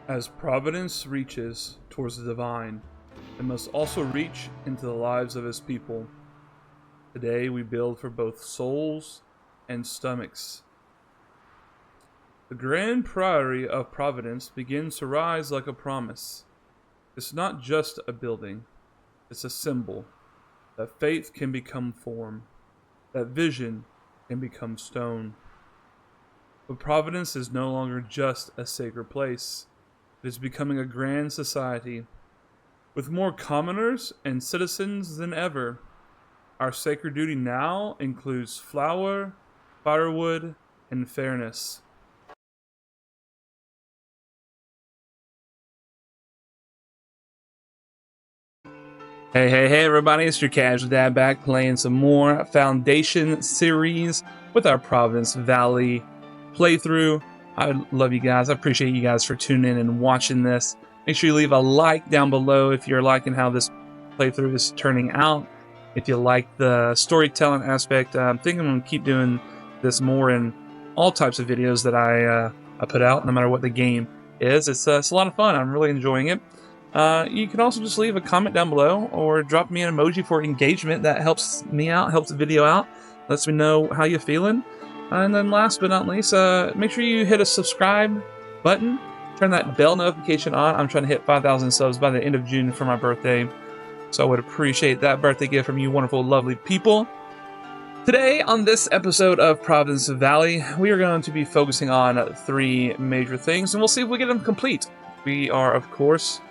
As Providence reaches towards the divine, it must also reach into the lives of his people. Today we build for both souls and stomachs. The Grand Priory of Providence begins to rise like a promise. It's not just a building, it's a symbol that faith can become form, that vision can become stone. But Providence is no longer just a sacred place. It is becoming a grand society. With more commoners and citizens than ever, our sacred duty now includes flour, firewood, and fairness. Hey everybody, it's your casual dad back playing some more Foundation series with our Providence Valley playthrough. I love you guys. I appreciate you guys for tuning in and watching this. Make sure you leave a like down below if you're liking how this playthrough is turning out. If you like the storytelling aspect, I'm thinking I'm going to keep doing this more in all types of videos that I put out, no matter what the game is. It's a lot of fun. I'm really enjoying it. You can also just leave a comment down below or drop me an emoji for engagement. That helps me out, helps the video out, lets me know how you're feeling. And then last but not least, make sure you hit a subscribe button, turn that bell notification on. I'm trying to hit 5,000 subs by the end of June for my birthday, so I would appreciate that birthday gift from you wonderful, lovely people. Today, on this episode of Providence Valley, we are going to be focusing on three major things, and we'll see if we get them complete. We are, of course,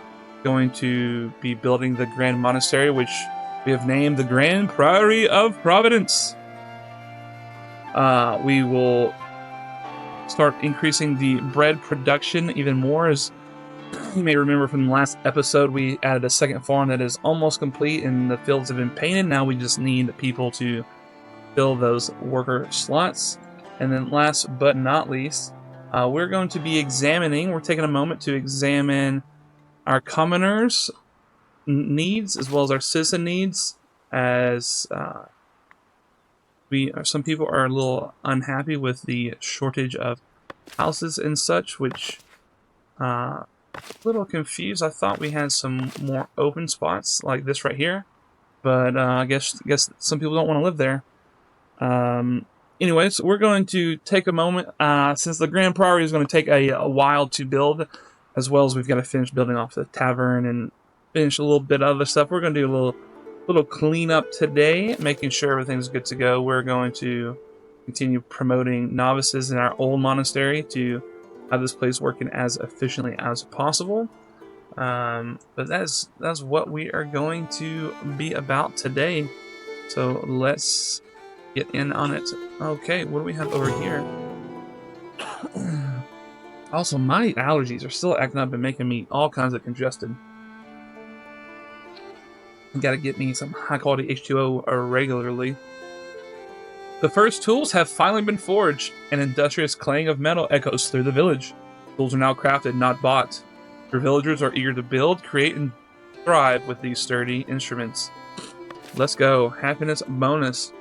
going to be building the Grand Monastery, which we have named the Grand Priory of Providence. We will start increasing the bread production even more. As you may remember from the last episode, we added a second farm that is almost complete and the fields have been painted. Now we just need people to fill those worker slots. And then last but not least, we're going to be we're taking a moment to examine our commoners' needs as well as our citizen needs, as some people are a little unhappy with the shortage of houses and such, which a little confused. I thought we had some more open spots like this right here, but I guess some people don't want to live there. Anyways, we're going to take a moment, since the Grand Priory is going to take a while to build, as well as we've got to finish building off the tavern and finish a little bit of other stuff. We're going to do a little cleanup today, making sure everything's good to go. We're going to continue promoting novices in our old monastery to have this place working as efficiently as possible. But that's what we are going to be about today. So let's get in on it. Okay, what do we have over here? Also, my allergies are still acting up and making me all kinds of congested. Gotta get me some high quality H2O regularly. The first tools have finally been forged. An industrious clang of metal echoes through the village. Tools are now crafted, not bought. Your villagers are eager to build, create, and thrive with these sturdy instruments. Let's go. Happiness bonus.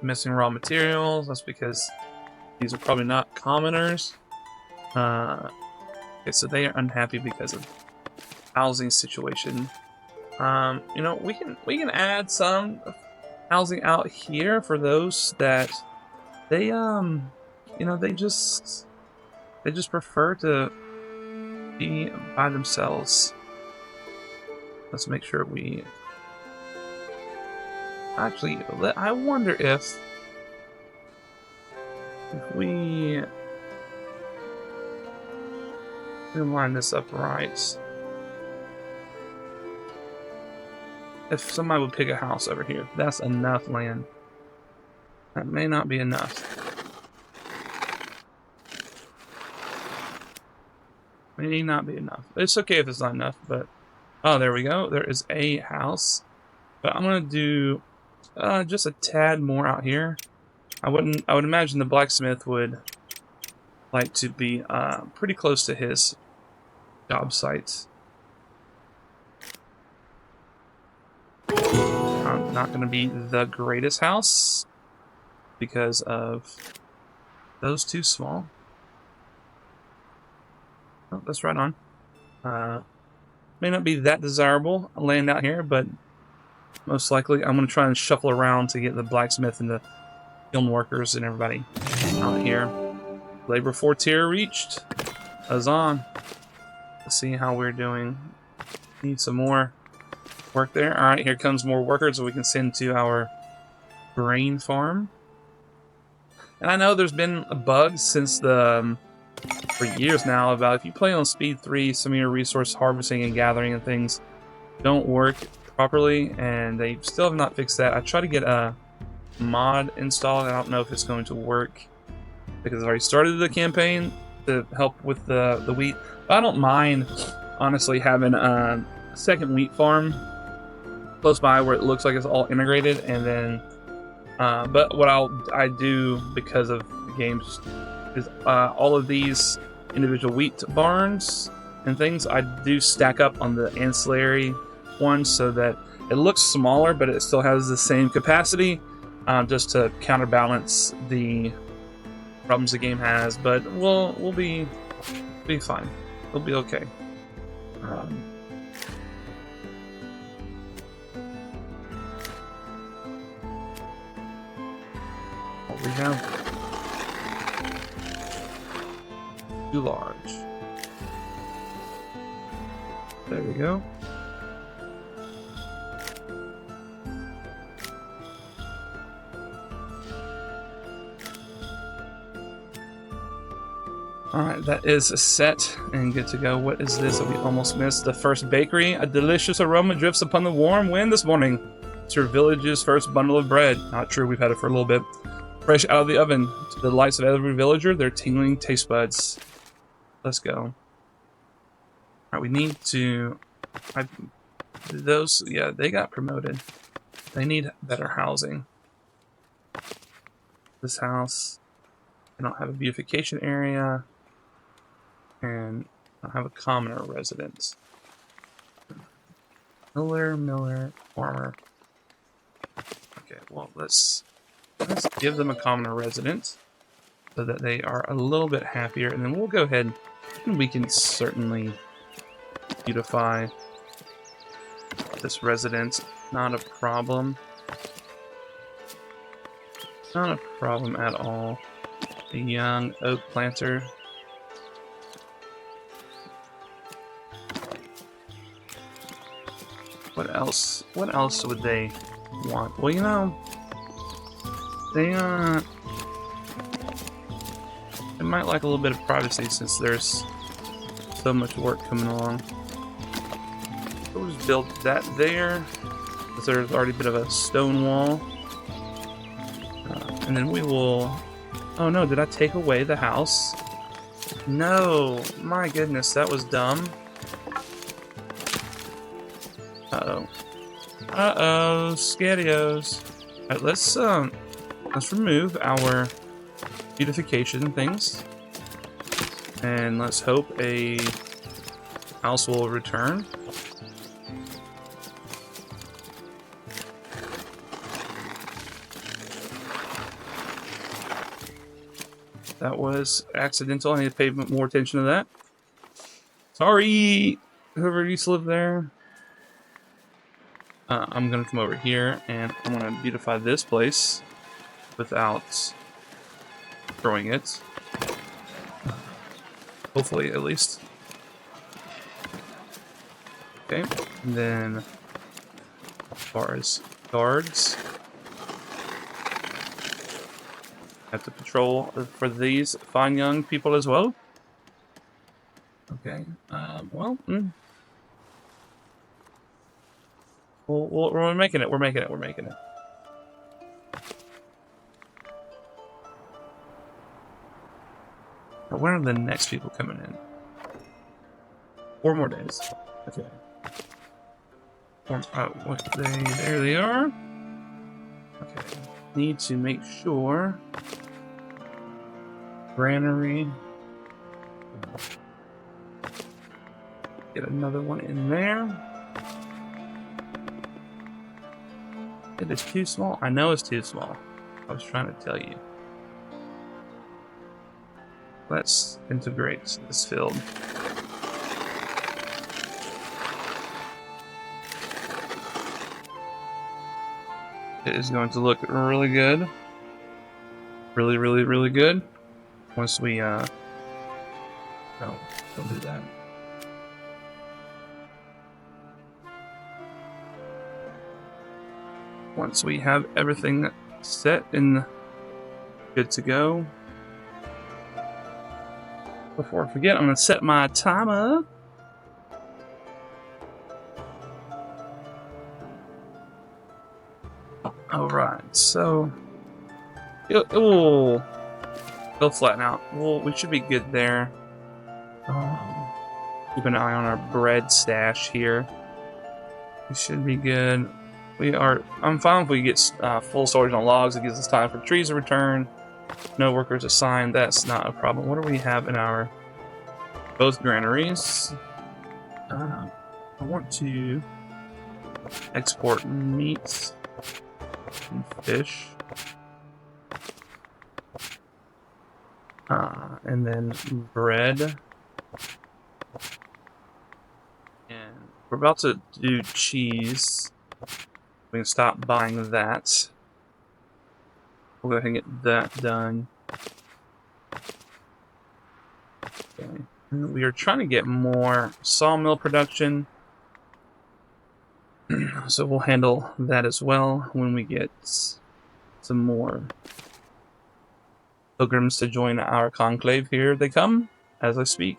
Missing raw materials. That's because these are probably not commoners. Okay, so they are unhappy because of housing situation. We can add some housing out here for those that they just prefer to be by themselves. Let's make sure we actually. I wonder if we line this up right. If somebody would pick a house over here, that's enough land. That may not be enough. May not be enough. It's okay if it's not enough, but oh, there we go. There is a house, but I'm gonna do just a tad more out here. I would imagine the blacksmith would like to be pretty close to his job sites. Not going to be the greatest house because of those too small. Oh, that's right on. May not be that desirable land out here, but most likely I'm going to try and shuffle around to get the blacksmith and the kiln workers and everybody out here. Labor 4 tier reached. Huzzah. Let's see how we're doing. Need some more work there. All right, here comes more workers that we can send to our grain farm. And I know there's been a bug since for years now about if you play on speed 3, some of your resource harvesting and gathering and things don't work properly, and they still have not fixed that. I tried to get a mod installed. I don't know if it's going to work because I already started the campaign to help with the wheat. But I don't mind, honestly, having a second wheat farm close by where it looks like it's all integrated, and then but what I do because of the games is all of these individual wheat barns and things I do stack up on the ancillary ones so that it looks smaller, but it still has the same capacity, just to counterbalance the problems the game has. But we'll be fine. We'll be okay. What we have? Too large. There we go. Alright, that is set and good to go. What is this that we almost missed? The first bakery. A delicious aroma drifts upon the warm wind this morning. It's your village's first bundle of bread. Not true, we've had it for a little bit. Fresh out of the oven. To the delights of every villager, their tingling taste buds. Let's go. Alright, we need to... those, yeah, they got promoted. They need better housing. This house... I don't have a beautification area. And I have a commoner residence. Miller, farmer. Okay, well, let's give them a commoner residence so that they are a little bit happier, and then we'll go ahead and we can certainly beautify this residence. Not a problem. Not a problem at all. A young oak planter. What else? What else would they want? Well, you know, they might like a little bit of privacy since there's so much work coming along. So we'll just build that there, because there's already a bit of a stone wall. And then we will... Oh no, did I take away the house? No, my goodness, that was dumb. Uh-oh. Uh-oh, scarios. Alright, let's remove our beautification things. And let's hope a house will return. That was accidental. I need to pay more attention to that. Sorry, whoever used to live there. I'm going to come over here and I'm going to beautify this place without destroying it. Hopefully, at least. Okay, and then as far as guards, have to patrol for these fine young people as well. Okay, well, we're making it. We're making it. We're making it. But when are the next people coming in? 4 more days. Okay. There they are. Okay. Need to make sure. Granary. Get another one in there. It is too small. I know it's too small. I was trying to tell you. Let's integrate this field. It is going to look really good. Really, really, really good. Once we, no, don't do that. Once we have everything set and good to go. Before I forget, I'm going to set my timer. Alright, so it'll flatten out. Well, we should be good there. Keep an eye on our bread stash here. We should be good. I'm fine if we get full storage on logs. It gives us time for trees to return. No workers assigned. That's not a problem. What do we have in our both granaries? I want to export meat and fish. And then bread. And we're about to do cheese. We can stop buying that. We'll go ahead and get that done. Okay. And we are trying to get more sawmill production. So we'll handle that as well when we get some more pilgrims to join our conclave. Here they come as I speak.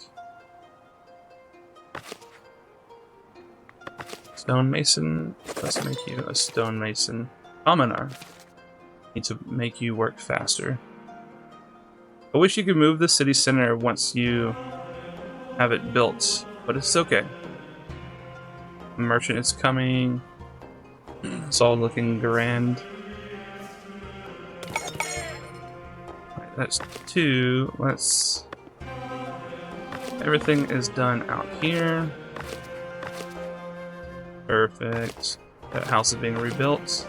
Stonemason. Let's make you a stonemason. Commoner. Need to make you work faster. I wish you could move the city center once you have it built, but it's okay. Merchant is coming. It's all looking grand. Right, that's 2. Let's... Everything is done out here. Perfect. That house is being rebuilt.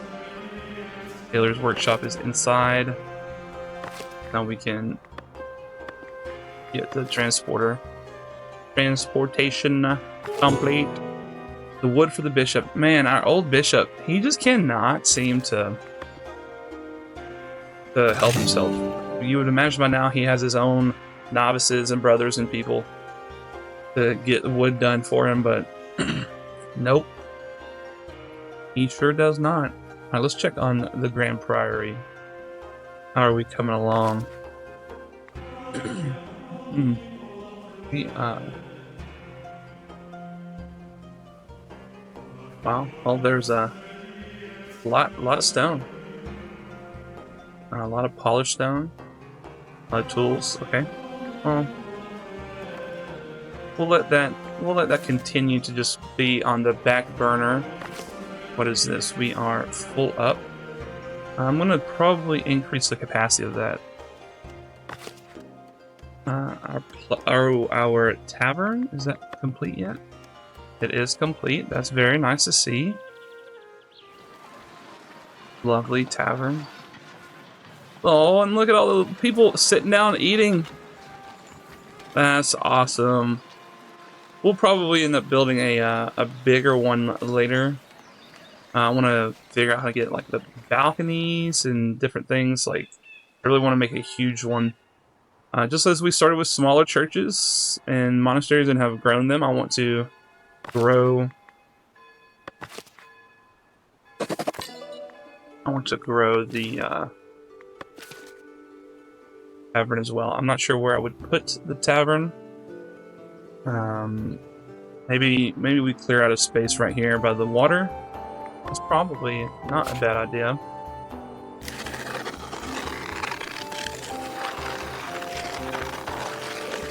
Taylor's workshop is inside. Now we can get the transportation complete. The wood for the bishop. Man, our old bishop, he just cannot seem to help himself. You would imagine by now he has his own novices and brothers and people to get the wood done for him, but nope. He sure does not. Alright, let's check on the Grand Priory. How are we coming along? Wow, well there's a lot of stone. A lot of polished stone. A lot of tools, okay. Well, we'll let that continue to just be on the back burner. What is this? We are full up. I'm gonna probably increase the capacity of that. Our tavern, is that complete yet? It is complete. That's very nice to see. Lovely tavern. Oh, and look at all the people sitting down eating. That's awesome. We'll probably end up building a bigger one later. I want to figure out how to get like the balconies and different things. Like, I really want to make a huge one. Just as we started with smaller churches and monasteries and have grown them, I want to grow. I want to grow the tavern as well. I'm not sure where I would put the tavern. Maybe we clear out a space right here by the water. It's probably not a bad idea.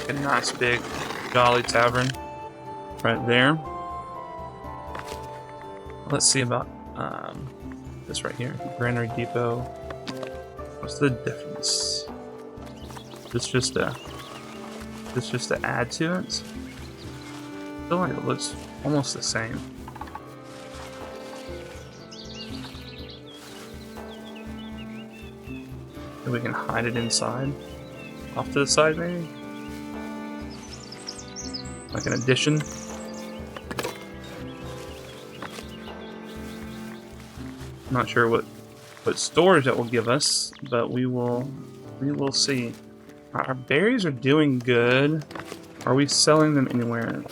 A nice big jolly tavern right there. Let's see about this right here. Granary Depot. What's the difference? This just to add to it? I feel like it looks almost the same. Maybe we can hide it inside. Off to the side, maybe? Like an addition? I'm not sure what what storage that will give us, but we will see. Our berries are doing good. Are we selling them anywhere?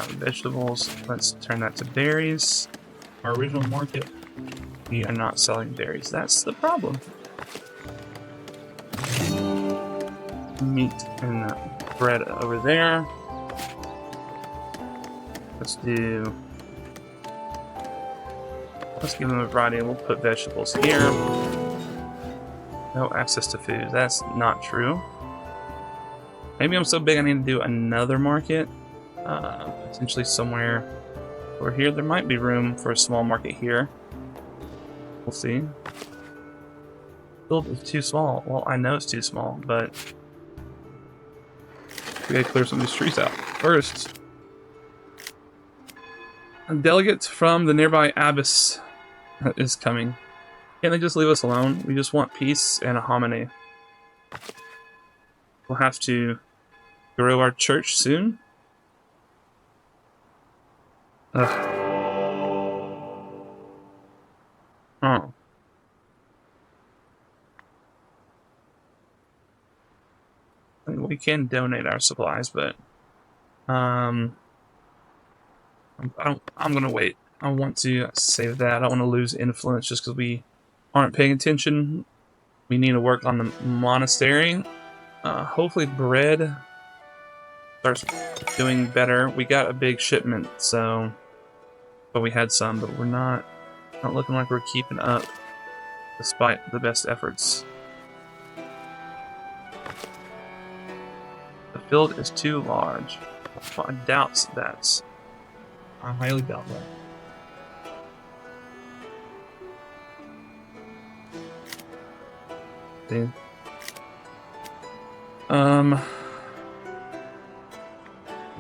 Vegetables, let's turn that to berries. Our original market, we are not selling berries. That's the problem. Meat and bread over there. Let's give them a variety. We'll put vegetables here. No access to food. That's not true. Maybe I'm so big I need to do another market. Potentially somewhere over here. There might be room for a small market here. We'll see. Still, it's too small. Well, I know it's too small, but we gotta clear some of these trees out first. A delegate from the nearby abbess is coming. Can't they just leave us alone? We just want peace and a harmony. We'll have to grow our church soon. Ugh. Oh. I mean, we can donate our supplies, but I'm gonna wait. I want to save that. I don't want to lose influence just because we aren't paying attention. We need to work on the monastery. Hopefully bread starts doing better. We got a big shipment, so but we had some, but we're not looking like we're keeping up despite the best efforts. The field is too large. Well, I doubt that. I highly doubt that. See?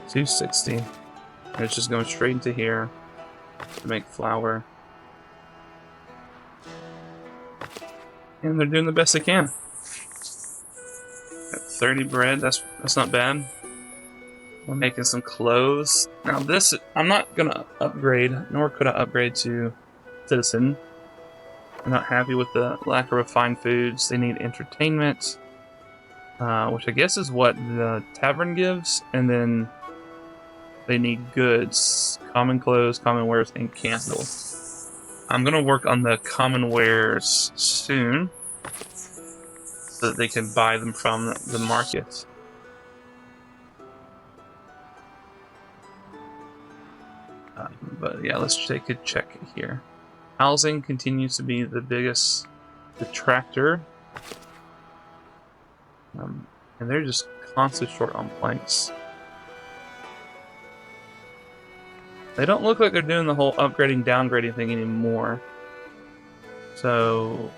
260. And it's just going straight into here to make flour. And they're doing the best they can. Got 30 bread, that's not bad. We're making some clothes. Now this, I'm not gonna upgrade, nor could I upgrade to citizen. I'm not happy with the lack of refined foods. They need entertainment, which I guess is what the tavern gives, and then they need goods, common clothes, common wares, and candles. I'm gonna work on the common wares soon, so that they can buy them from the market. But yeah, let's take a check here. Housing continues to be the biggest detractor. And they're just constantly short on planks. They don't look like they're doing the whole upgrading, downgrading thing anymore. So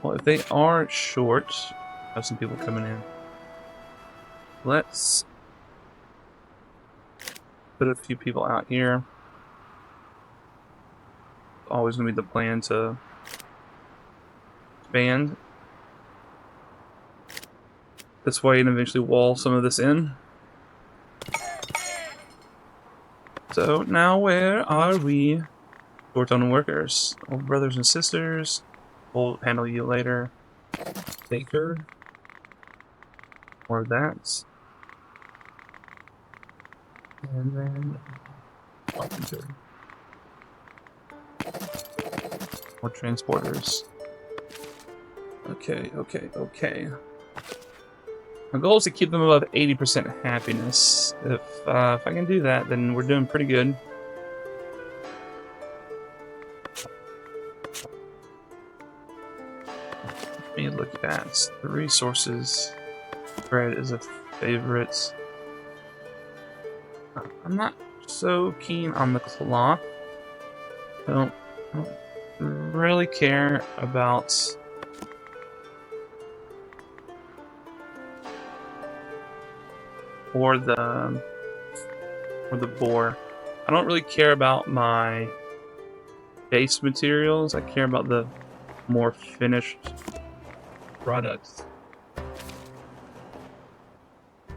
well, if they are short, I have some people coming in. Let's put a few people out here. Always gonna be the plan to expand this way and eventually wall some of this in. So now where are we? Short on workers. Old brothers and sisters. We'll handle you later. Baker. More of that. And then carpenter. More transporters. Okay. My goal is to keep them above 80% happiness. If I can do that, then we're doing pretty good. Let me look at the resources. Bread is a favorite. I'm not so keen on the cloth. I don't really care about or the boar. I don't really care about my base materials. I care about the more finished products.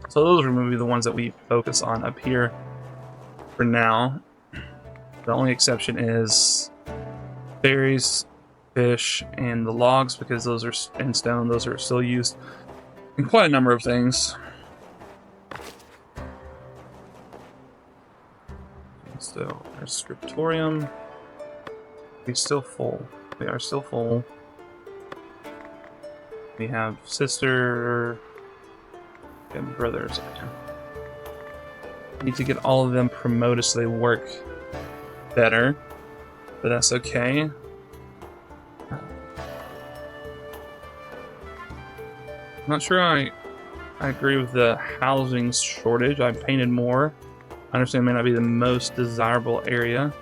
So those are going to be the ones that we focus on up here for now. The only exception is berries, fish, and the logs, because those are in stone. Those are still used in quite a number of things. So our scriptorium, we're still full. We are still full. We have sister and brothers. Need to get all of them promoted so they work better, but that's okay. I'm not sure I agree with the housing shortage. I painted more. I understand it may not be the most desirable area,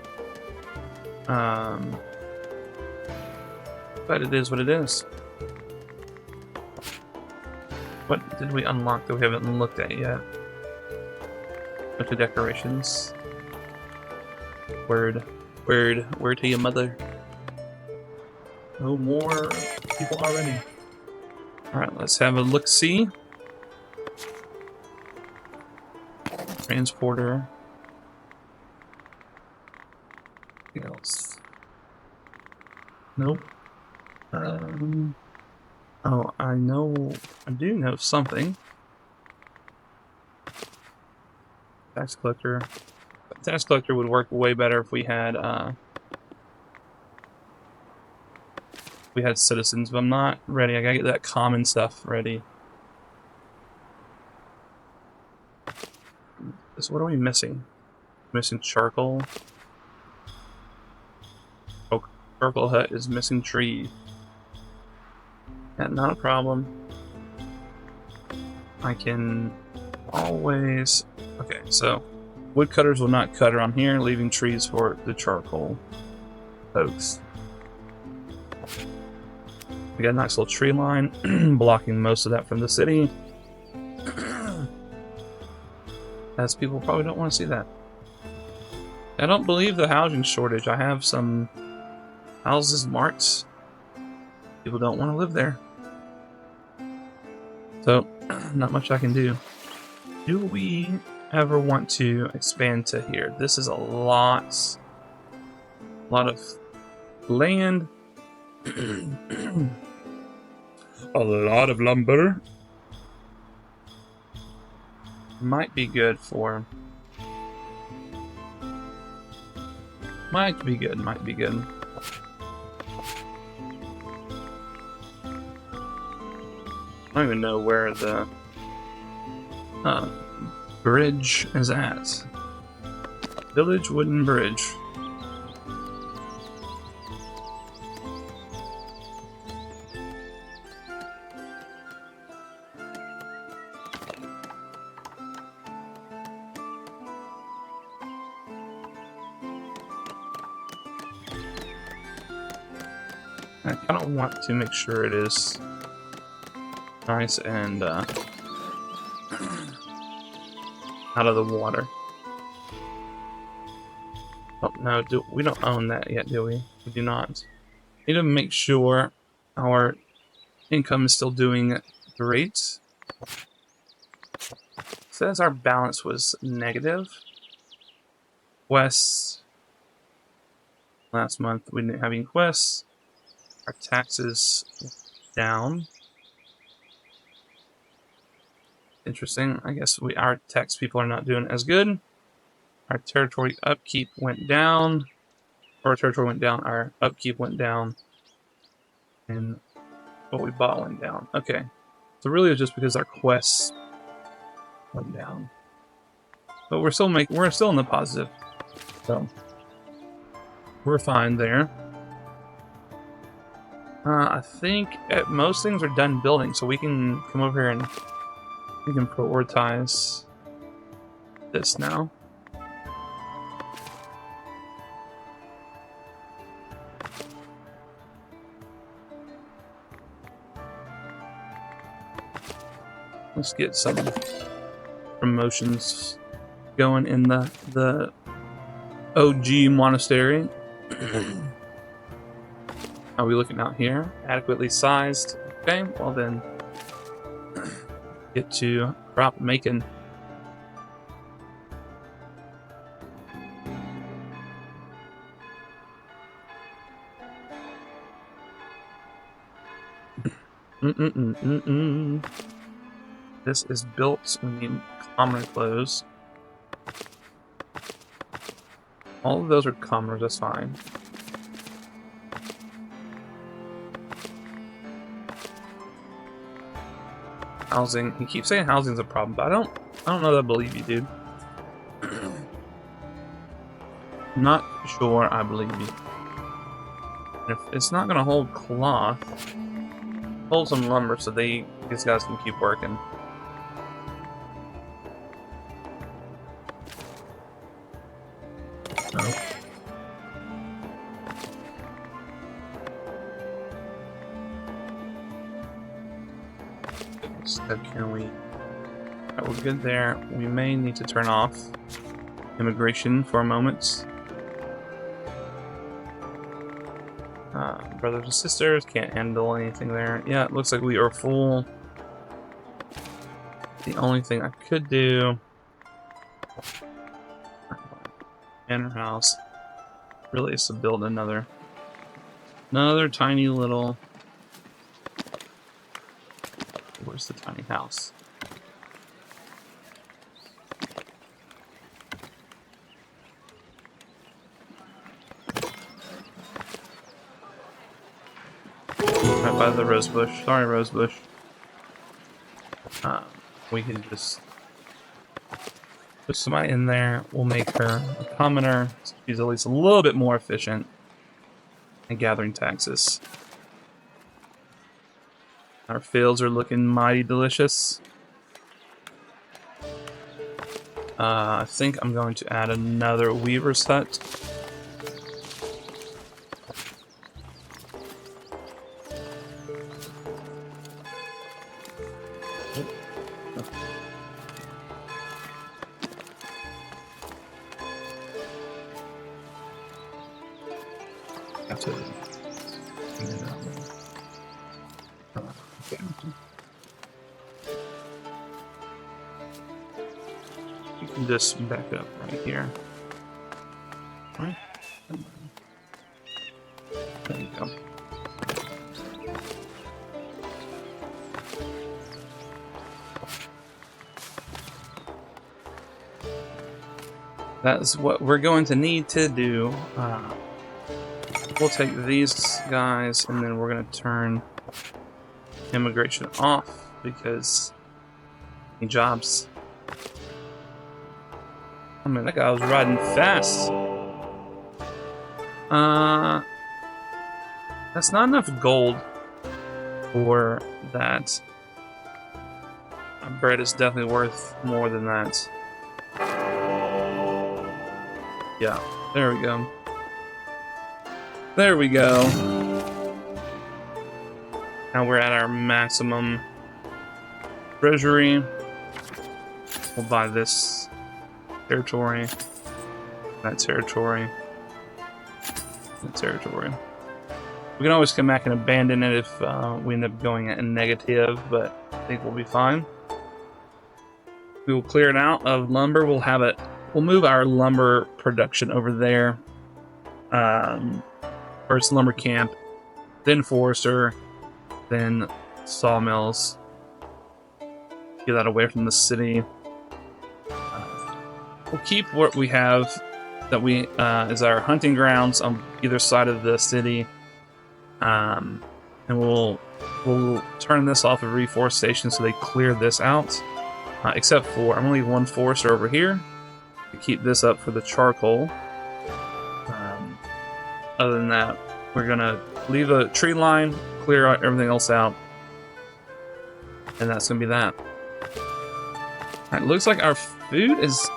but it is what it is. What did we unlock that we haven't looked at yet? Bunch of decorations. Word to your mother. No more people already. Alright, let's have a look-see. Transporter. Anything else? Nope. Oh, I do know something. Tax collector. Tax collector would work way better if we had citizens, but I'm not ready. I gotta get that common stuff ready. So what are we missing? Missing charcoal. Oh, charcoal hut is missing tree. Yeah, not a problem. I can always... Okay, so woodcutters will not cut around here, leaving trees for the charcoal folks. We got a nice little tree line blocking most of that from the city. As people probably don't want to see that. I don't believe the housing shortage. I have some houses marked. People don't want to live there. So, not much I can do. Do we ever want to expand to here? This is a lot of land. A lot of lumber. Might be good for... Might be good. I don't even know where the bridge is at. Village wooden bridge. I kind of want to make sure it is nice and out of the water. Oh no, we don't own that yet, do we? We do not. Need to make sure our income is still doing great. Says our balance was negative. Quests. Last month we didn't have any quests. Our taxes down. Interesting. I guess our tax people are not doing as good. Our territory upkeep went down. Or our territory went down. Our upkeep went down. And what we bought went down. Okay. So really it's just because our quests went down. But we're still in the positive. So we're fine there. I think most things are done building, so we can come over here and we can prioritize this now. Let's get some promotions going in the OG monastery. How are we looking out here? Adequately sized. Okay, well then, get to crop making. This is built. We need commoner clothes. All of those are commoners, that's fine. Housing. He keeps saying housing's a problem, but I don't know that I believe you, dude. Not sure I believe you. If it's not gonna hold cloth, hold some lumber so these guys can keep working. No. Instead, can we? Right, we're good there. We may need to turn off immigration for a moment. Brothers and sisters can't handle anything there. Yeah, it looks like we are full. The only thing I could do, manor house, really is to build another tiny little. Where's the tiny house? Right by the rose bush. Sorry, rose bush. We can just put somebody in there. We'll make her a commoner. So she's at least a little bit more efficient in gathering taxes. Our fields are looking mighty delicious. I think I'm going to add another weaver's hut. You can just back up right here. Right. There you go. That's what we're going to need to do. We'll take these guys and then we're going to turn immigration off because any jobs. I mean, that guy was riding fast. That's not enough gold for that. Bread is definitely worth more than that. Yeah, there we go. There we go. Now we're at our maximum treasury. We'll buy this territory, that territory, that territory. We can always come back and abandon it if we end up going at negative, but I think we'll be fine. We will clear it out of lumber. We'll have it. We'll move our lumber production over there. First lumber camp, then forester, then sawmills. Get that away from the city. We'll keep what we have that we is our hunting grounds on either side of the city, and we'll turn this off of reforestation so they clear this out. Except for I'm gonna leave one forester over here to keep this up for the charcoal. Other than that, we're gonna leave a tree line, clear out everything else out, and that's gonna be that. It looks like our food is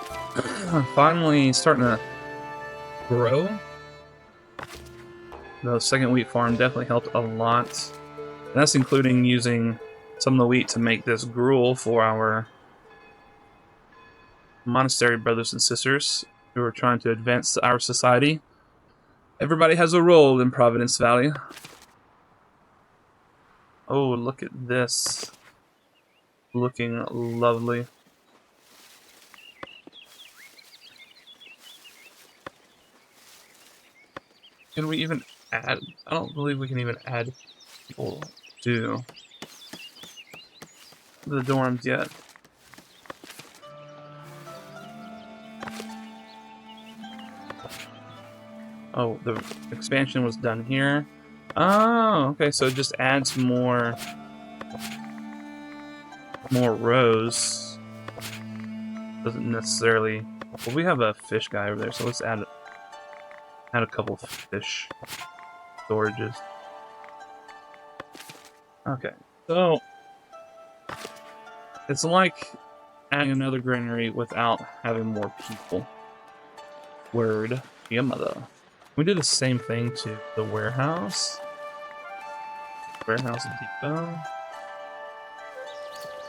finally starting to grow. The second wheat farm definitely helped a lot. And that's including using some of the wheat to make this gruel for our monastery brothers and sisters who are trying to advance our society. Everybody has a role in Providence Valley. Oh, look at this. Looking lovely. Can we even add? I don't believe we can even add people to the dorms yet. Oh, the expansion was done here. Oh, okay, so it just adds more rows. Doesn't necessarily. Well, we have a fish guy over there, so let's add a couple fish storages. Okay, so it's like adding another granary without having more people. Word, your mother. We did the same thing to the warehouse. Warehouse depot.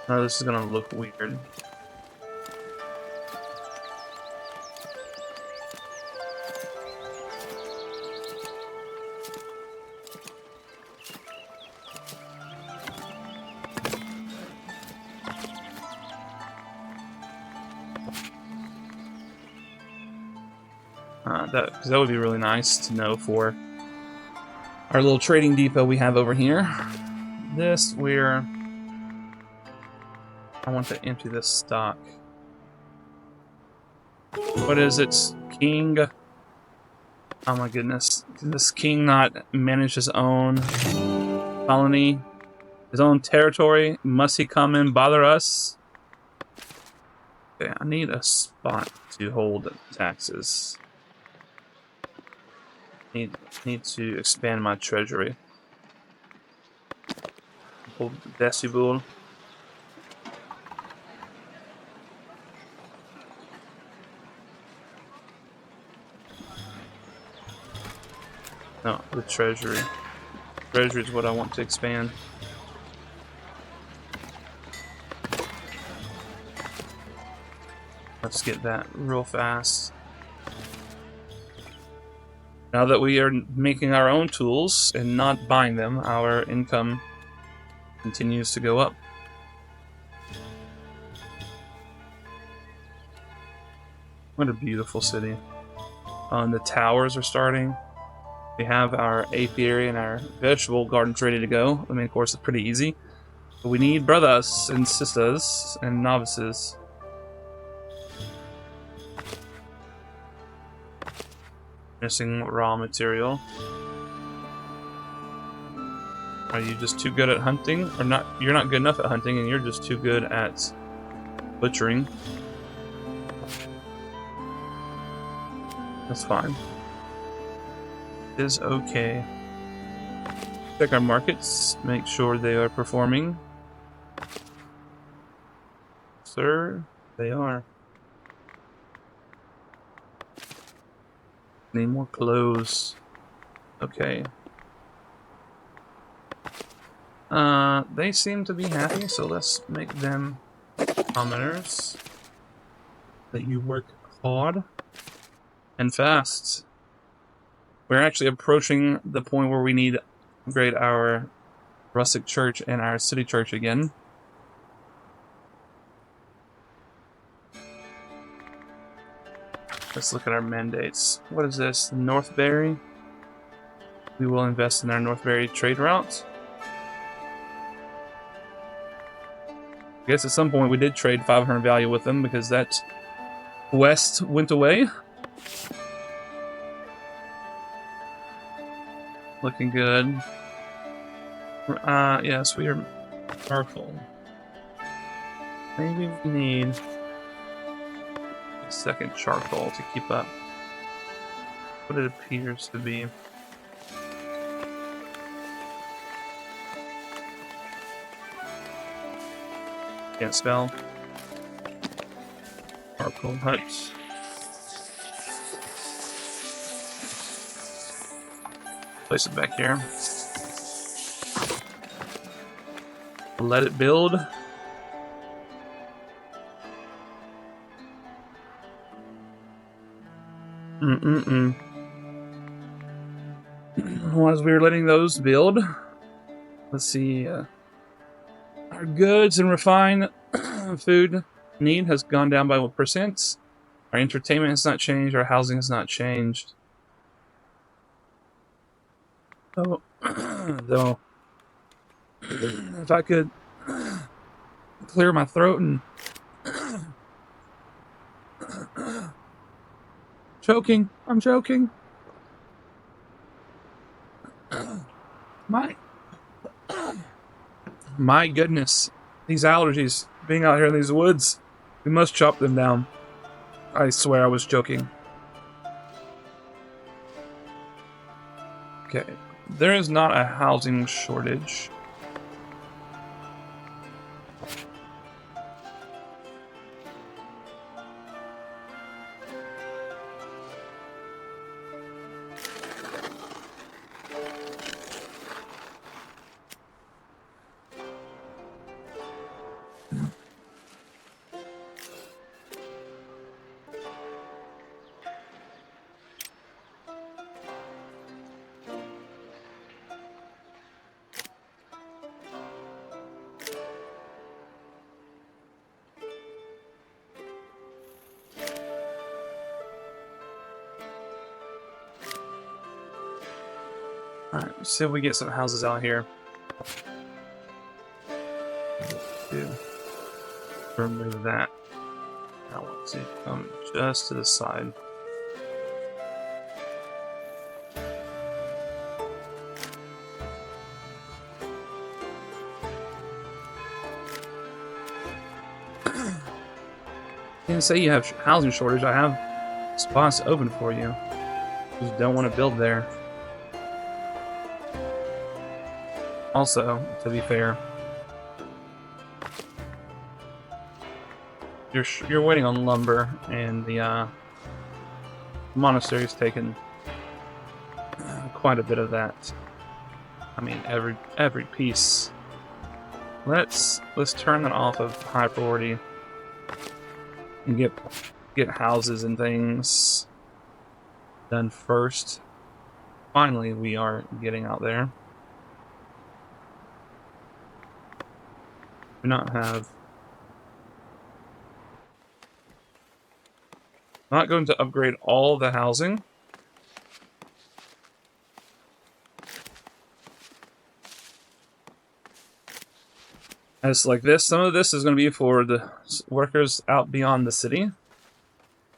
Now this is gonna look weird. Because that would be really nice to know for our little trading depot we have over here. This, I want to empty this stock. What is it? King? Oh my goodness. Can this king not manage his own colony? His own territory? Must he come and bother us? Okay, I need a spot to hold taxes. Need to expand my treasury. Hold decibel. No, the treasury. Treasury is what I want to expand. Let's get that real fast. Now that we are making our own tools and not buying them, our income continues to go up. What a beautiful city. The towers are starting. We have our apiary and our vegetable gardens ready to go. I mean, of course, it's pretty easy. But we need brothers and sisters and novices. Missing raw material. Are you just too good at hunting? Or not? You're not good enough at hunting and you're just too good at butchering. That's fine. It is okay. Check our markets, make sure they are performing. Sir, they are. Need more clothes. Okay. They seem to be happy, so let's make them commoners. That you work hard and fast. We're actually approaching the point where we need to upgrade our rustic church and our city church again. Let's look at our mandates. What is this? Northbury? We will invest in our Northbury trade route. I guess at some point we did trade 500 value with them because that quest went away. Looking good. Yes, we are powerful. Maybe we need a second charcoal to keep up what it appears to be. Can't spell. Charcoal hut. Place it back here. Let it build. Well, as we were letting those build, Let's see. Our goods and refined food need has gone down by 1%. Our entertainment has not changed. Our housing has not changed. So, though, if I could clear my throat and choking. I'm choking. My goodness. These allergies. Being out here in these woods. We must chop them down. I swear I was joking. Okay. There is not a housing shortage. Alright, let's see if we get some houses out here. Remove that. Now let's see, come just to the side. You didn't say you have housing shortage. I have spots open for you. Just don't want to build there. Also, to be fair, you're waiting on lumber, and the monastery's taken quite a bit of that. I mean, every piece. Let's turn that off of high priority and get houses and things done first. Finally, we are getting out there. Do not have. Not going to upgrade all the housing. As like this, some of this is going to be for the workers out beyond the city.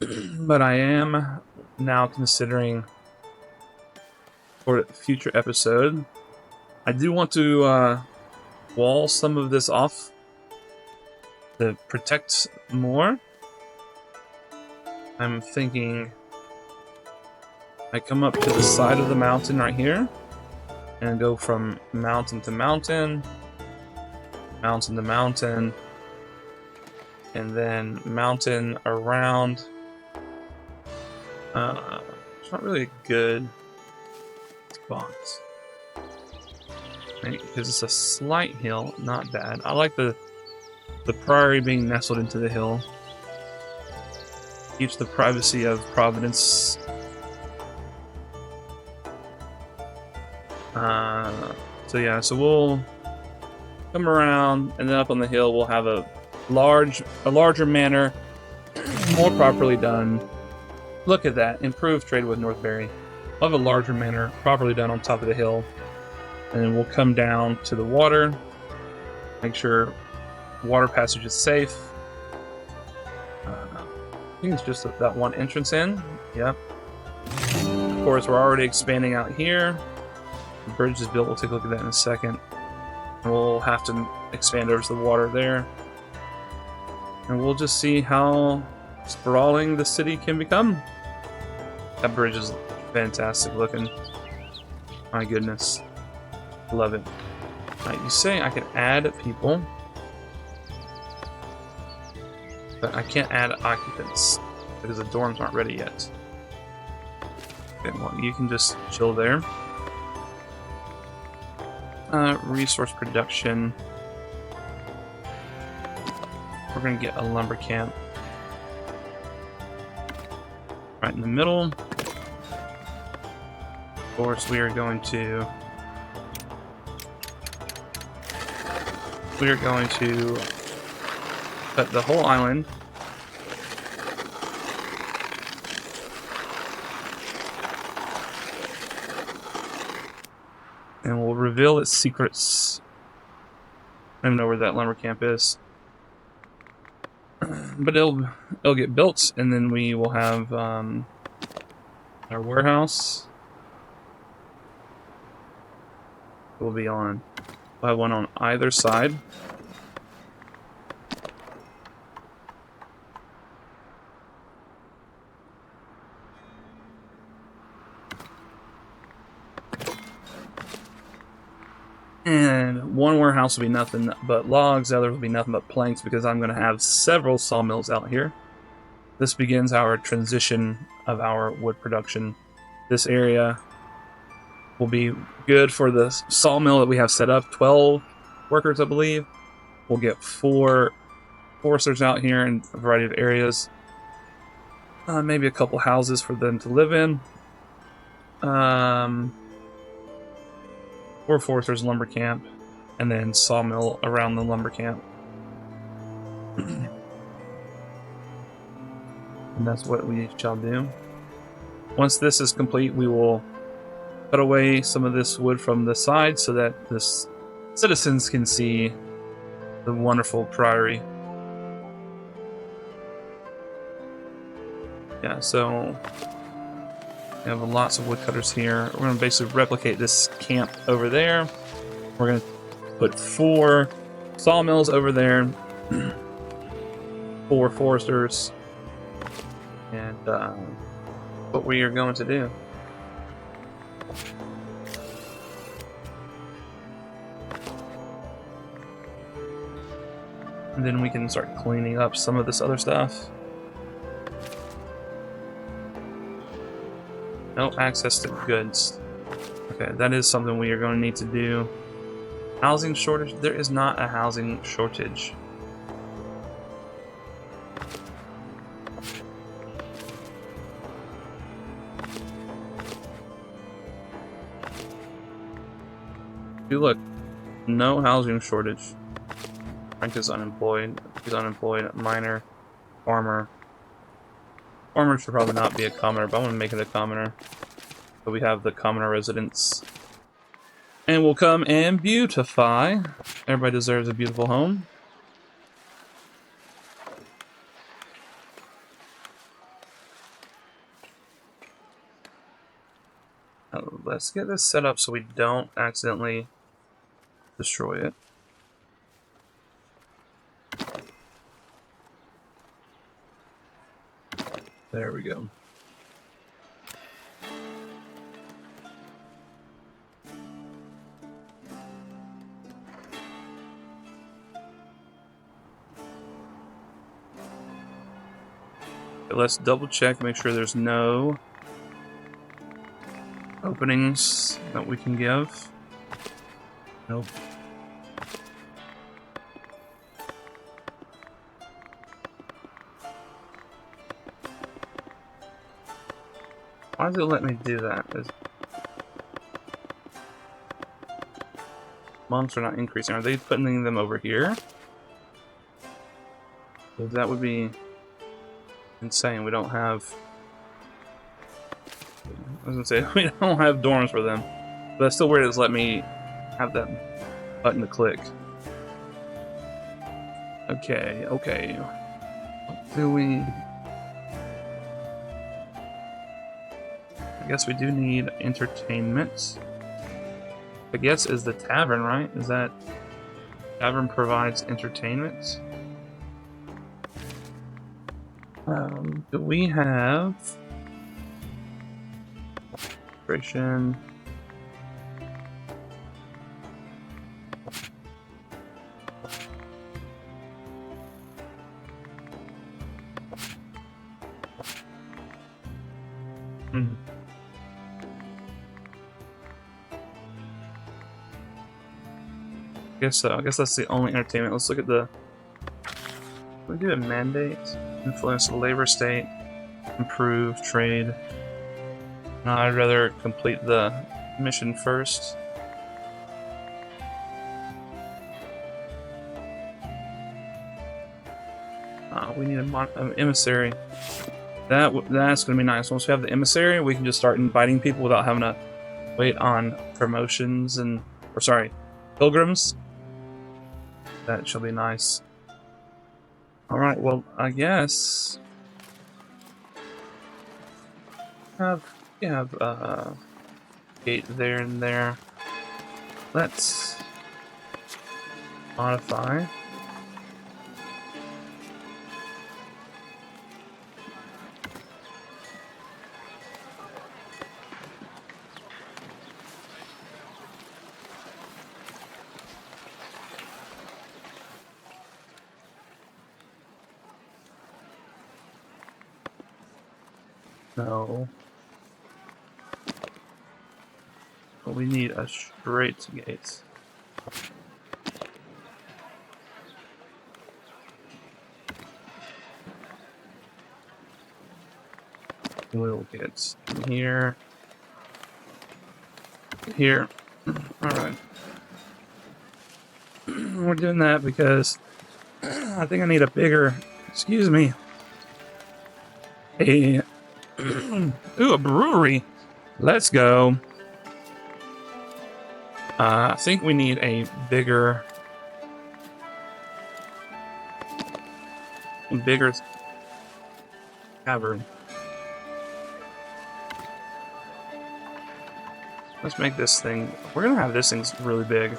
But I am now considering for a future episode, I do want to wall some of this off to protect more. I'm thinking I come up to the side of the mountain right here and go from mountain to mountain, mountain to mountain, and then mountain around. It's not really a good spot. Because it's a slight hill, not bad. I like the priory being nestled into the hill. Keeps the privacy of Providence. So yeah, so we'll come around, and then up on the hill we'll have a larger manor, more properly done. Look at that, improved trade with Northbury. We'll have a larger manor, properly done on top of the hill, and then we'll come down to the water, make sure water passage is safe. I think it's just that one entrance in. Yep. Of course, we're already expanding out here. The bridge is built. We'll take a look at that in a second. We'll have to expand over to the water there. And we'll just see how sprawling the city can become. That bridge is fantastic looking. My goodness. Love it. Alright, you say I can add people. But I can't add occupants because the dorms aren't ready yet. Okay, well, you can just chill there. Resource production. We're going to get a lumber camp right in the middle. Of course, we are going to we're going to cut the whole island. And we'll reveal its secrets. I don't know where that lumber camp is. But it'll get built, and then we will have our warehouse. We'll have one on either side. And one warehouse will be nothing but logs, the other will be nothing but planks, because I'm going to have several sawmills out here. This begins our transition of our wood production. This area will be good for the sawmill that we have set up. 12 workers, I believe. We'll get 4 foresters out here in a variety of areas. Maybe a couple houses for them to live in. 4 foresters, lumber camp, and then sawmill around the lumber camp. And that's what we shall do. Once this is complete, we will cut away some of this wood from the side so that the citizens can see the wonderful priory. Yeah, so we have lots of woodcutters here. We're going to basically replicate this camp over there. We're going to put 4 sawmills over there, 4 foresters, and what we are going to do. And then we can start cleaning up some of this other stuff. No access to goods. Okay, that is something we are going to need to do. Housing shortage? There is not a housing shortage. See, look, no housing shortage. Frank is unemployed. He's unemployed. Miner, farmer. Farmer should probably not be a commoner, but I'm going to make it a commoner. So we have the commoner residence. And we'll come and beautify. Everybody deserves a beautiful home. Let's get this set up so we don't accidentally destroy it. There we go. Okay, let's double check, make sure there's no openings that we can give. Nope. Why does it let me do that? Monks are not increasing. Are they putting them over here? Because that would be insane. We don't have... I was gonna say, we don't have dorms for them. But that's still weird. It's let me have that button to click. Okay, okay. What do we... I guess we do need entertainment. I guess is the tavern, right? Is that tavern provides entertainment? Do we have registration? I guess so. I guess that's the only entertainment. Let's look at the... Can we do a mandate? Influence the labor state. Improve trade. No, I'd rather complete the mission first. we need an emissary. That's gonna be nice. Once we have the emissary, we can just start inviting people without having to wait on promotions pilgrims. That shall be nice. All right. Well, I guess have gate there and there. Let's modify. No. But we need a straight gate. We'll get here. Here. Alright. We're doing that because I think I need a bigger, excuse me, ooh, a brewery. Let's go. I think we need a bigger cavern. Let's make this thing. We're gonna have this thing really big.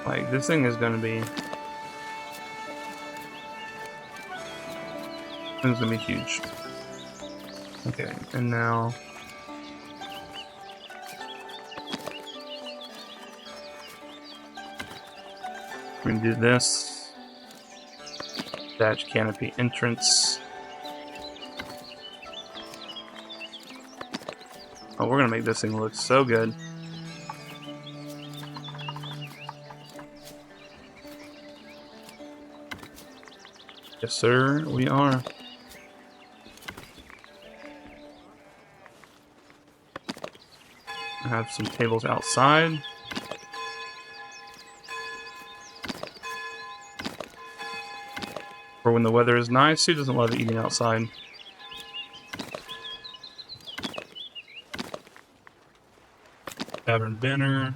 Like, this thing is gonna be. It's gonna be huge. Okay, and now. We're gonna do this. Thatch canopy entrance. Oh, we're gonna make this thing look so good. Yes, sir, we are. I have some tables outside. For when the weather is nice, who doesn't love eating outside? Tavern dinner.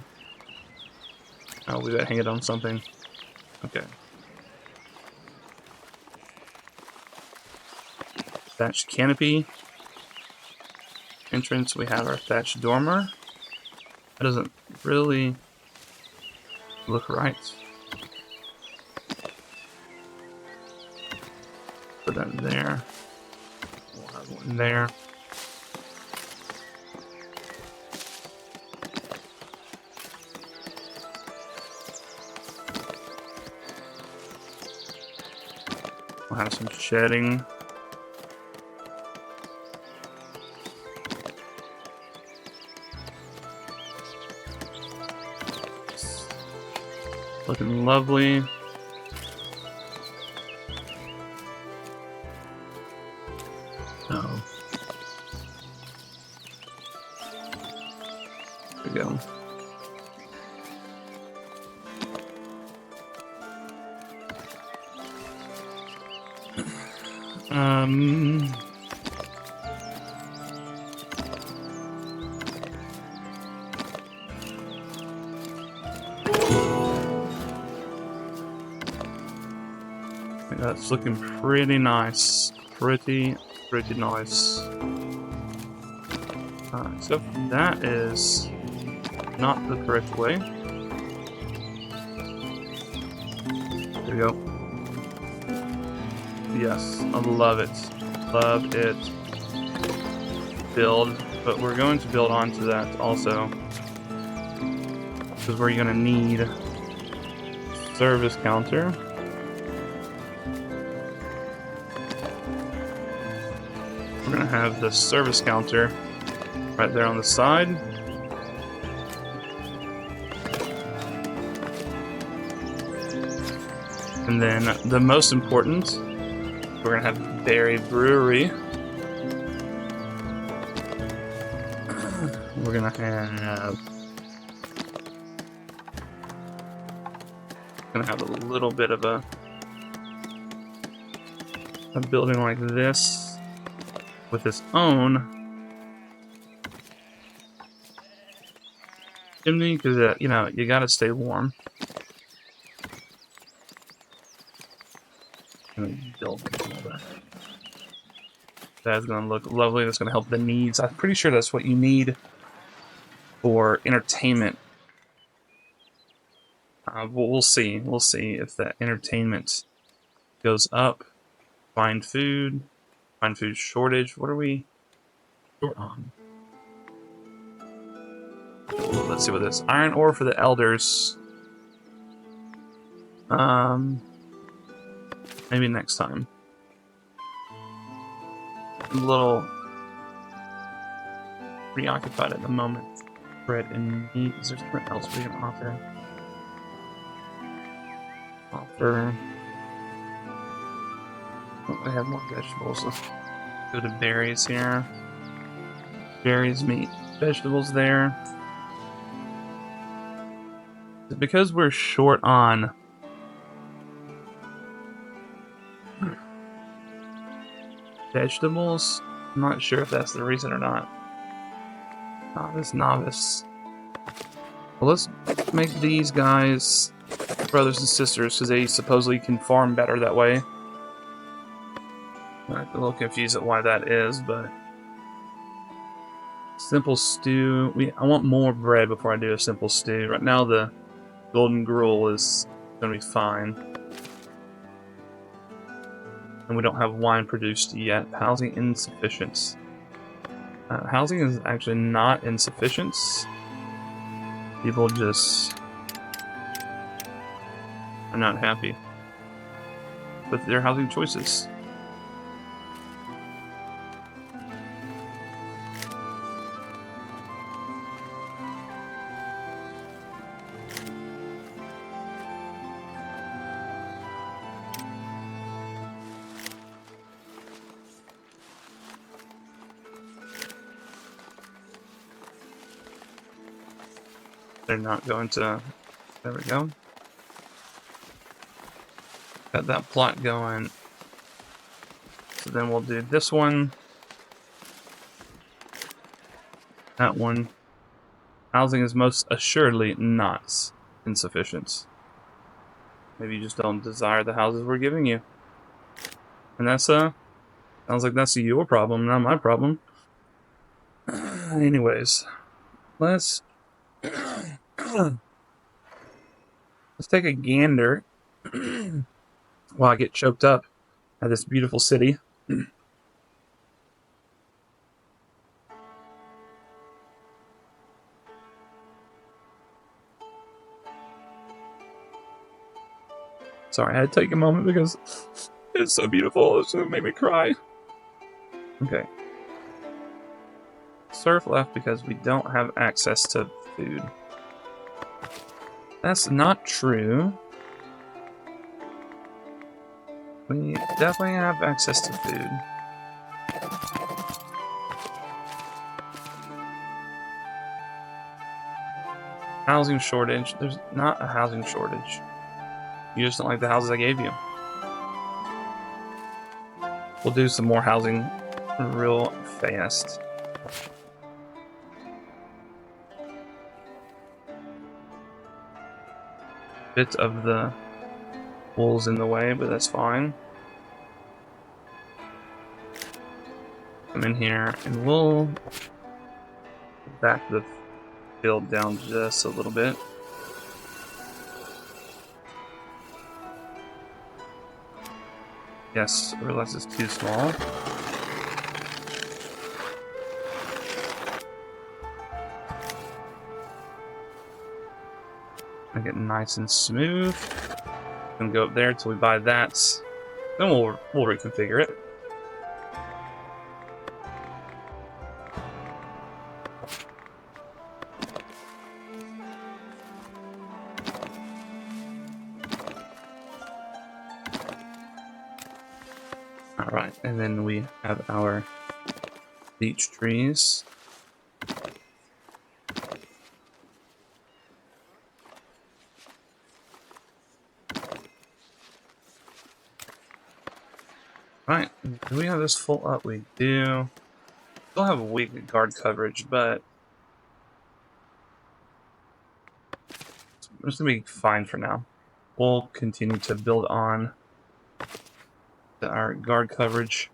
Oh, we gotta hang it on something. Okay. Thatched canopy. Entrance, we have our thatched dormer. That doesn't really look right. Put that in there. We'll have one there. We'll have some shedding. Looking lovely. Oh. There we go. That's looking pretty nice. Pretty nice. Except that is not the correct way. There we go. Yes, I love it. Love it. Build, but we're going to build onto that also. Because we're going to need service counter. We're going to have the service counter right there on the side. And then the most important, we're going to have Berry Brewery. we're gonna have a little bit of a building like this with its own chimney, because you know, you gotta stay warm. Build that. That's gonna look lovely. That's gonna help the needs. I'm pretty sure that's what you need for entertainment. We'll see. We'll see if the entertainment goes up. Find food shortage. What are we short on? Let's see what this iron ore for the elders. Maybe next time. I'm a little preoccupied at the moment. Bread and meat. Is there something else we can offer? Oh, I have more vegetables. Let's go to berries here. Berries, meat, vegetables there. Because we're short on vegetables, I'm not sure if that's the reason or not. Novice. Well, let's make these guys brothers and sisters, because they supposedly can farm better that way. I'm a little confused at why that is, but simple stew. I want more bread before I do a simple stew. Right now, the golden gruel is going to be fine. And we don't have wine produced yet. Housing insufficient. Housing is actually not insufficient. People just are not happy with their housing choices. They're not going to... There we go. Got that plot going. So then we'll do this one. That one. Housing is most assuredly not insufficient. Maybe you just don't desire the houses we're giving you. And that's, sounds like that's your problem, not my problem. Anyways, let's take a gander while I get choked up at this beautiful city. Sorry, I had to take a moment because it's so beautiful. It's going to make me cry. Okay. Surf left because we don't have access to food. That's not true. We definitely have access to food. Housing shortage. There's not a housing shortage. You just don't like the houses I gave you. We'll do some more housing real fast. Bit of the wool's in the way, but that's fine. Come in here and we'll back the field down just a little bit. Yes, I realize it's too small. Make it nice and smooth. Gonna go up there until we buy that. Then we'll reconfigure it. Alright, and then we have our beech trees. Right, do we have this full up? We do. Still have a weak guard coverage, but it's gonna be fine for now. We'll continue to build on our guard coverage.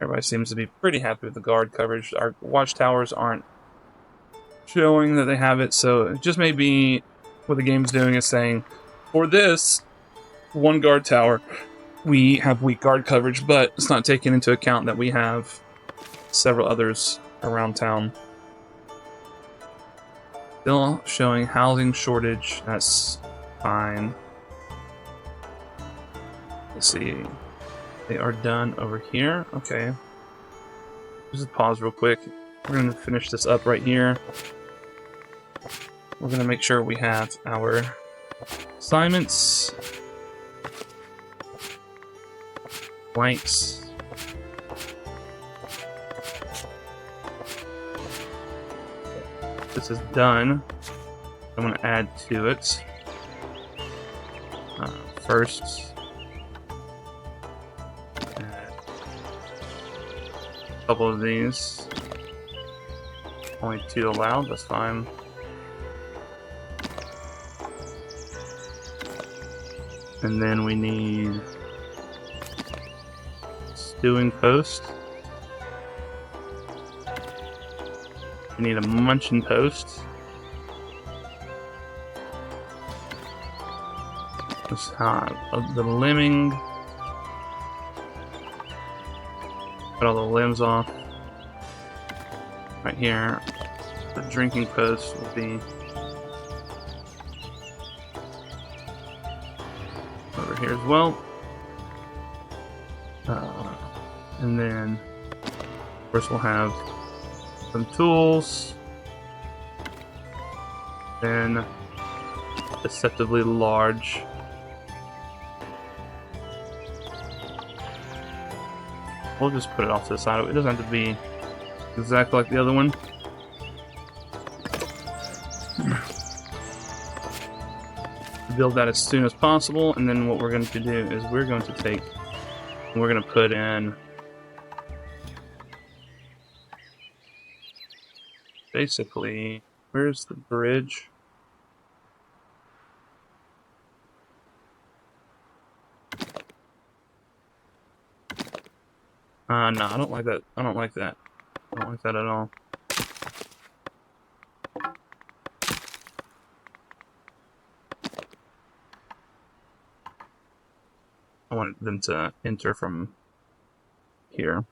Everybody seems to be pretty happy with the guard coverage. Our watchtowers aren't showing that they have it, so it just may be what the game's doing is saying, for this one guard tower, we have weak guard coverage, but it's not taking into account that we have several others around town. Still showing housing shortage. That's fine. Let's see. They are done over here. Okay. Just pause real quick. We're going to finish this up right here. We're going to make sure we have our assignments. Blanks. This is done. I'm going to add to it. First, add a couple of these. Only 2 allowed, that's fine. And then we need stewing post. We need a munching post. Let's have the limbing. Cut all the limbs off. Right here, the drinking post will be over here as well. And then, of course, we'll have some tools. Then, deceptively large. We'll just put it off to the side. It doesn't have to be exactly like the other one. Build that as soon as possible, and then what we're going to do is we're going to take and we're going to put in basically, where's the bridge? No, I don't like that. I don't like that. I don't like that at all. I want them to enter from here.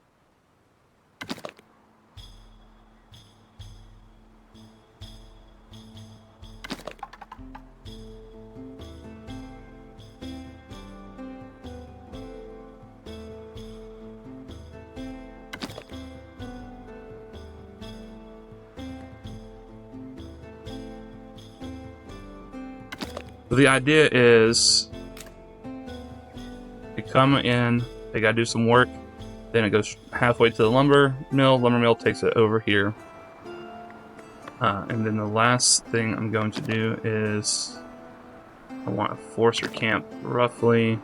So the idea is they come in, they gotta do some work, then it goes halfway to the lumber mill takes it over here. And then the last thing I'm going to do is I want a forester camp roughly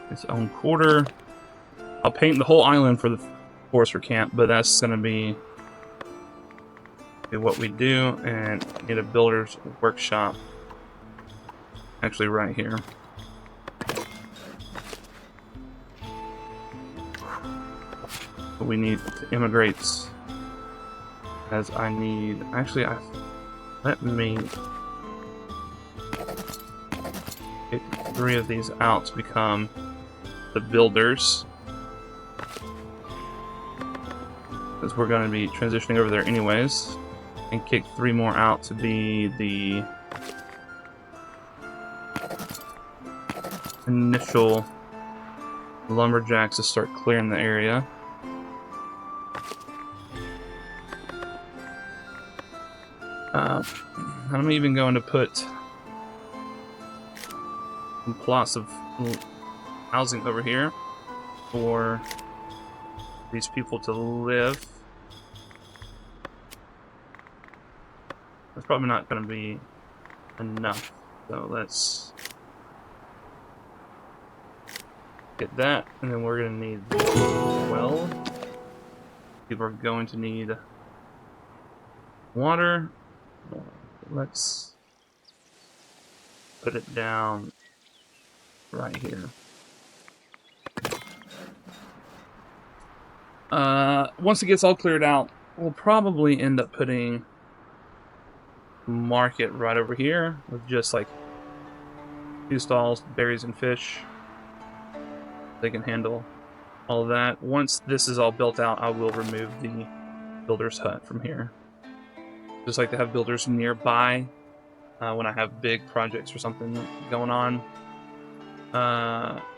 its own quarter. I'll paint the whole island for the forester camp, but that's gonna be what we do, and need a builder's workshop actually right here. But we need to immigrate, as I need actually let me take 3 of these out to become the builders, because we're going to be transitioning over there anyways. And kick 3 more out to be the initial lumberjacks to start clearing the area. I'm even going to put some plots of housing over here for these people to live. That's probably not going to be enough, so let's Get that, and then we're going to need this as well. People are going to need water. Let's put it down right here. Once it gets all cleared out, we'll probably end up putting market right over here with just like 2 stalls, berries and fish. They can handle all of that. Once this is all built out, I will remove the builder's hut from here. Just like to have builders nearby when I have big projects or something going on.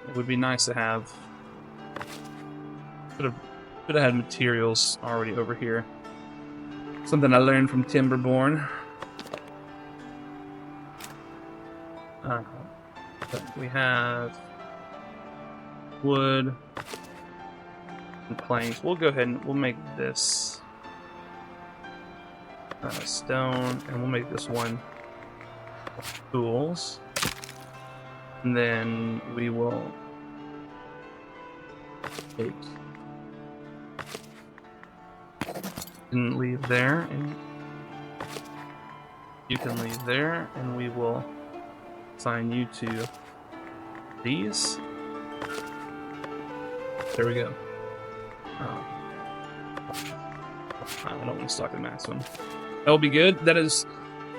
It would be nice to have. Could have had materials already over here. Something I learned from Timberborn. But we have wood and planks. We'll go ahead and we'll make this stone, and we'll make this one tools. And then we will take and leave there, and you can leave there, and we will assign you to these. There we go. I don't want to stock the maximum. That will be good. That is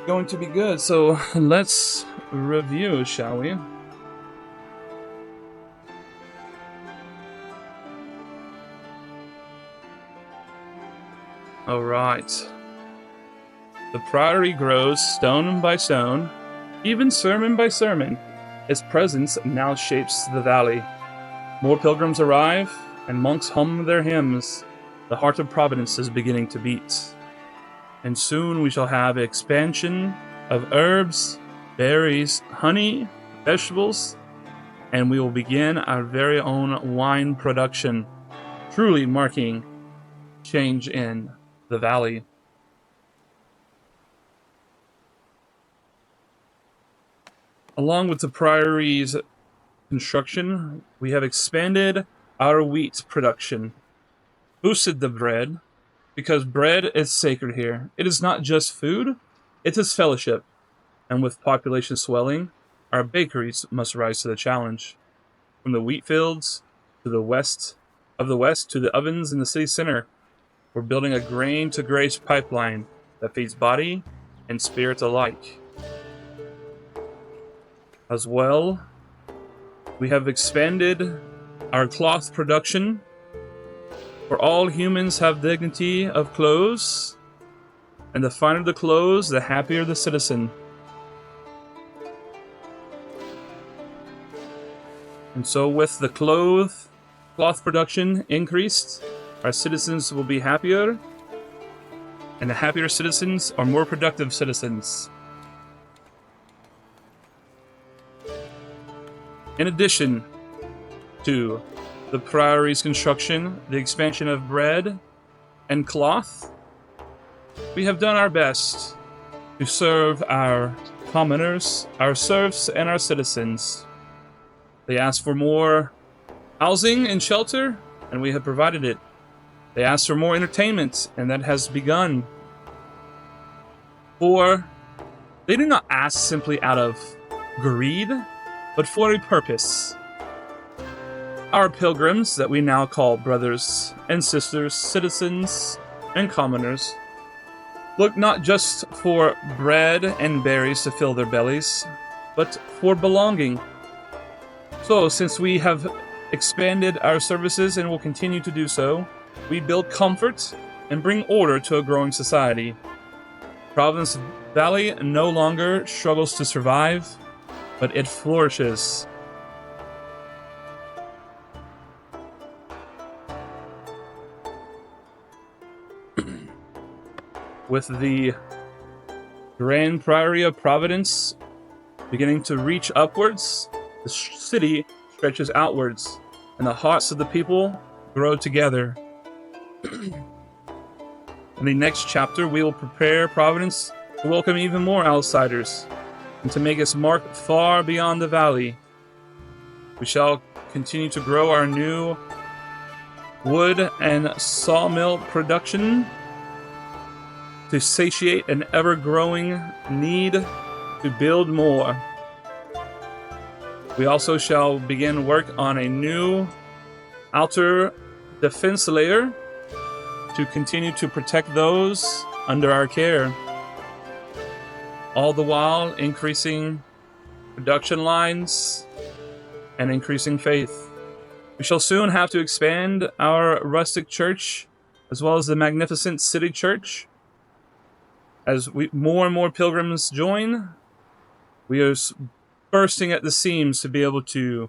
going to be good. So let's review, shall we? All right. The Priory grows stone by stone, even sermon by sermon. Its presence now shapes the valley. More pilgrims arrive, and monks hum their hymns. The heart of Providence is beginning to beat. And soon we shall have expansion of herbs, berries, honey, vegetables, and we will begin our very own wine production, truly marking change in the valley. Along with the Priory's construction, we have expanded our wheat production, boosted the bread, because bread is sacred here. It is not just food, it is fellowship. And with population swelling, our bakeries must rise to the challenge. From the wheat fields to the west to the ovens in the city center, we're building a grain to grace pipeline that feeds body and spirit alike. As well, we have expanded our cloth production, for all humans have dignity of clothes, and the finer the clothes, the happier the citizen. And so with the cloth production increased, our citizens will be happier, and the happier citizens are more productive citizens. In addition to the Priory's construction, the expansion of bread and cloth, we have done our best to serve our commoners, our serfs, and our citizens. They asked for more housing and shelter, and we have provided it. They asked for more entertainment, and that has begun. For they do not ask simply out of greed, but for a purpose. Our pilgrims, that we now call brothers and sisters, citizens and commoners, look not just for bread and berries to fill their bellies, but for belonging. So, since we have expanded our services and will continue to do so, we build comfort and bring order to a growing society. Providence Valley no longer struggles to survive, but it flourishes. With the Grand Priory of Providence beginning to reach upwards, the city stretches outwards, and the hearts of the people grow together. In the next chapter, we will prepare Providence to welcome even more outsiders, and to make its mark far beyond the valley. We shall continue to grow our new wood and sawmill production to satiate an ever-growing need to build more. We also shall begin work on a new outer defense layer to continue to protect those under our care, all the while increasing production lines and increasing faith. We shall soon have to expand our rustic church as well as the magnificent city church. As more and more pilgrims join, we are bursting at the seams to be able to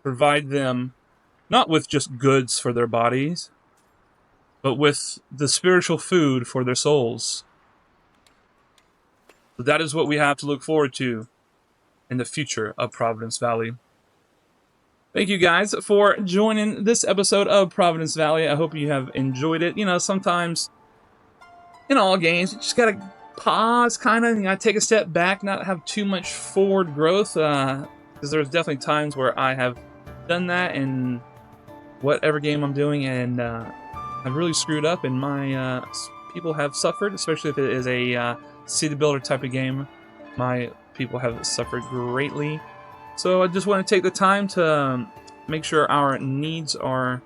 provide them not with just goods for their bodies, but with the spiritual food for their souls. So that is what we have to look forward to in the future of Providence Valley. Thank you guys for joining this episode of Providence Valley. I hope you have enjoyed it. You know, sometimes in all games, you just gotta pause, kind of, you know, take a step back, not have too much forward growth, because there's definitely times where I have done that in whatever game I'm doing, and I've really screwed up, and my people have suffered, especially if it is a city builder type of game. My people have suffered greatly. So I just want to take the time to make sure our needs are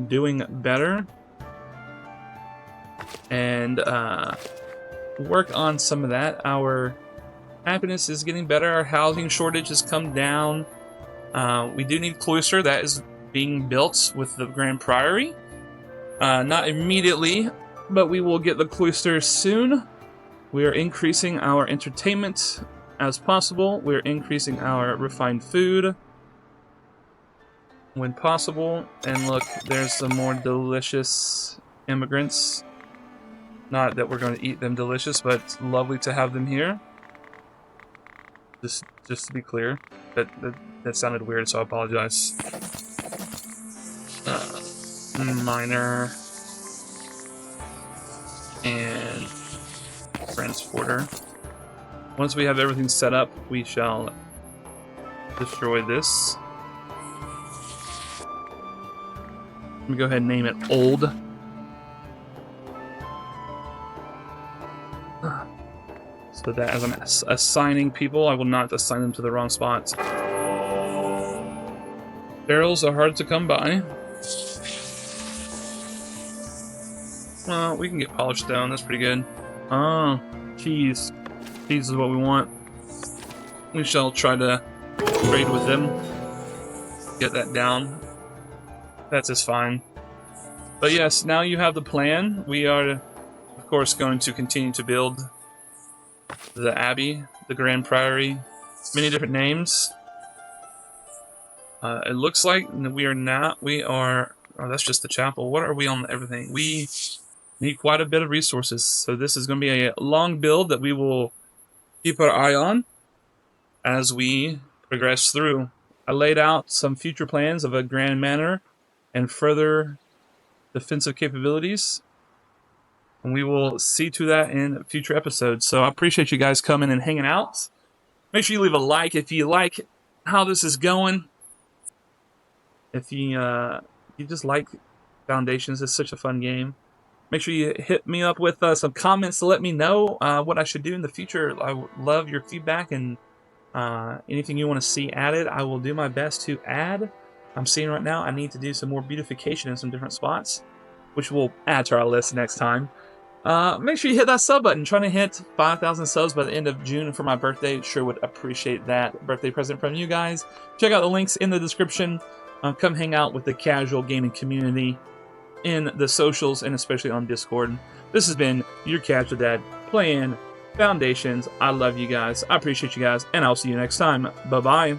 doing better and work on some of that. Our happiness is getting better. Our housing shortage has come down. We do need cloister. That is being built with the Grand Priory. Not immediately, but we will get the cloister soon. We are increasing our entertainment as possible. We're increasing our refined food when possible. And look, there's some more delicious immigrants. Not that we're going to eat them delicious, but it's lovely to have them here. Just to be clear, that sounded weird, so I apologize. Miner and transporter. Once we have everything set up, we shall destroy this. Let me go ahead and name it Old. So that as I'm assigning people, I will not assign them to the wrong spots. Barrels are hard to come by. We can get polished stone, that's pretty good. Oh, cheese. Cheese is what we want. We shall try to trade with them. Get that down. That's just fine. But yes, now you have the plan. We are, of course, going to continue to build the Abbey, the Grand Priory, many different names. It looks like we are, oh, that's just the chapel. What are we on everything? We need quite a bit of resources. So this is going to be a long build that we will keep our eye on as we progress through. I laid out some future plans of a grand manor and further defensive capabilities. And we will see to that in future episodes. So I appreciate you guys coming and hanging out. Make sure you leave a like if you like how this is going. If you just like Foundations, it's such a fun game. Make sure you hit me up with some comments to let me know what I should do in the future. I would love your feedback and anything you want to see added. I will do my best to add. I'm seeing right now I need to do some more beautification in some different spots, which we'll add to our list next time. Make sure you hit that sub button. Trying to hit 5,000 subs by the end of June for my birthday. Sure would appreciate that birthday present from you guys. Check out the links in the description. Come hang out with the casual gaming community in the socials and especially on Discord. This has been your Casual Dad playing Foundations. I love you guys. I appreciate you guys, and I'll see you next time. Bye-bye.